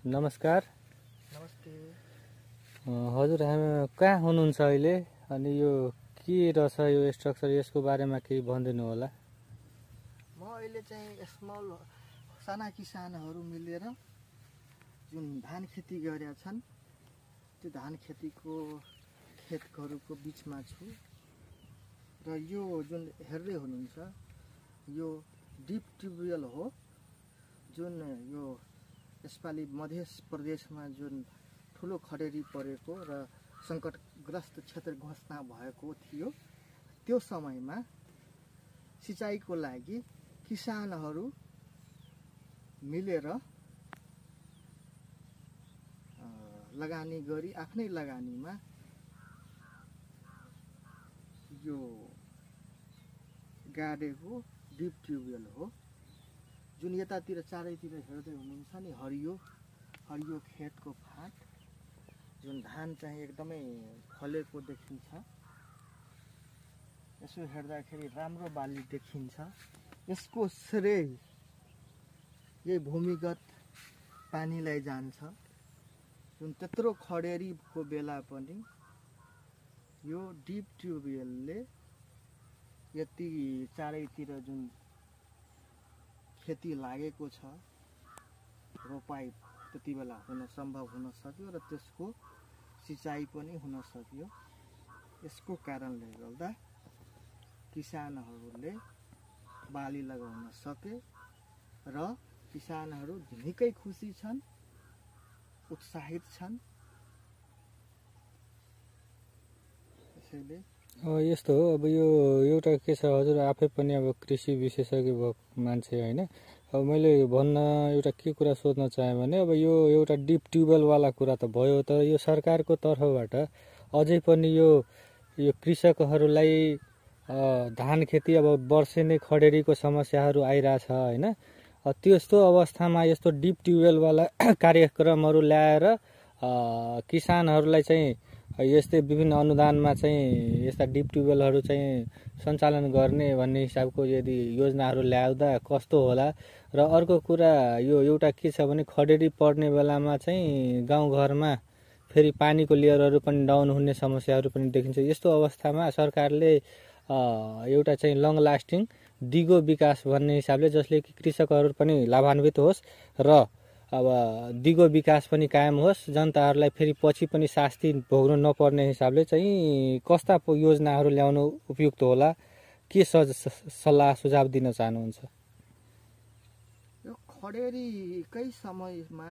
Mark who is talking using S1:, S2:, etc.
S1: नमस्कार।
S2: नमस्ते।
S1: हजुर हामी कहाँ हुनुहुन्छ अहिले अनि यो के रहेछ यो स्ट्रक्चर, यसको बारेमा केही भनिदिनु होला।
S2: म अहिले चाहिँ स्मल साना किसानहरू मिलेर जुन धान खेती गरेका छन् त्यो धान खेतीको खेतहरूको बिचमा छु र यो जुन हेर्दै हुनुहुन्छ यो डिप ट्युबवेल हो जुन यो यसपालि मध्य प्रदेशमा जुन ठुलो खडेरी परेको र सङ्कटग्रस्त क्षेत्र घोषणा भएको थियो त्यो समयमा सिँचाइको लागि किसानहरू मिलेर लगानी गरी आफ्नै लगानीमा यो गाडेको डिप ट्युबवेल हो जुन यतातिर चारैतिर हेर्दै हुनुहुन्छ नि हरियो हरियो खेतको फाँट जुन धान चाहिँ एकदमै फलेको देखिन्छ। यसो हेर्दाखेरि राम्रो बाली देखिन्छ। यसको श्रेय यही भूमिगत पानीलाई जान्छ जुन त्यत्रो खडेरीको बेला पनि यो डिप ट्युबवेलले यति चारैतिर जुन खेती लागेको छ रोपाई त्यति बेला हुन सम्भव हुन सक्यो र त्यसको सिँचाइ पनि हुन सक्यो। यसको कारणले गर्दा किसानहरूले बाली लगाउन सके र किसानहरू निकै खुसी छन्, उत्साहित छन्। त्यसैले
S1: यस्तो हो। अब यो एउटा के छ, हजुर आफै पनि अब कृषि विशेषज्ञ भएको मान्छे होइन। अब मैले भन्न एउटा के कुरा सोध्न चाहेँ भने अब यो एउटा डिप ट्युबवेलवाला कुरा त भयो, तर यो सरकारको तर्फबाट अझै पनि यो कृषकहरूलाई धान खेती अब वर्षे नै खडेरीको समस्याहरू आइरहेछ होइन। त्यस्तो अवस्थामा यस्तो डिप ट्युबवेलवाला कार्यक्रमहरू ल्याएर किसानहरूलाई चाहिँ यस्तै विभिन्न अनुदानमा चाहिँ यस्ता डिप ट्युबवेलहरू चाहिँ सञ्चालन गर्ने भन्ने हिसाबको यदि योजनाहरू ल्याउँदा कस्तो होला। र अर्को कुरा यो एउटा के छ भने खडेरी पर्ने बेलामा चाहिँ गाउँघरमा फेरि पानीको लेयरहरू पनि डाउन हुने समस्याहरू पनि देखिन्छ। यस्तो अवस्थामा सरकारले एउटा चाहिँ लङ लास्टिङ दिगो विकास भन्ने हिसाबले जसले कि कृषकहरू पनि लाभान्वित होस् र अब दिगो विकास पनि कायम होस्, जनताहरूलाई फेरि पछि पनि शास्ति भोग्नु नपर्ने हिसाबले चाहिँ कस्ता योजनाहरू ल्याउनु उपयुक्त होला, के सल्लाह सुझाव दिन चाहनुहुन्छ?
S2: यो खडेरीकै समयमा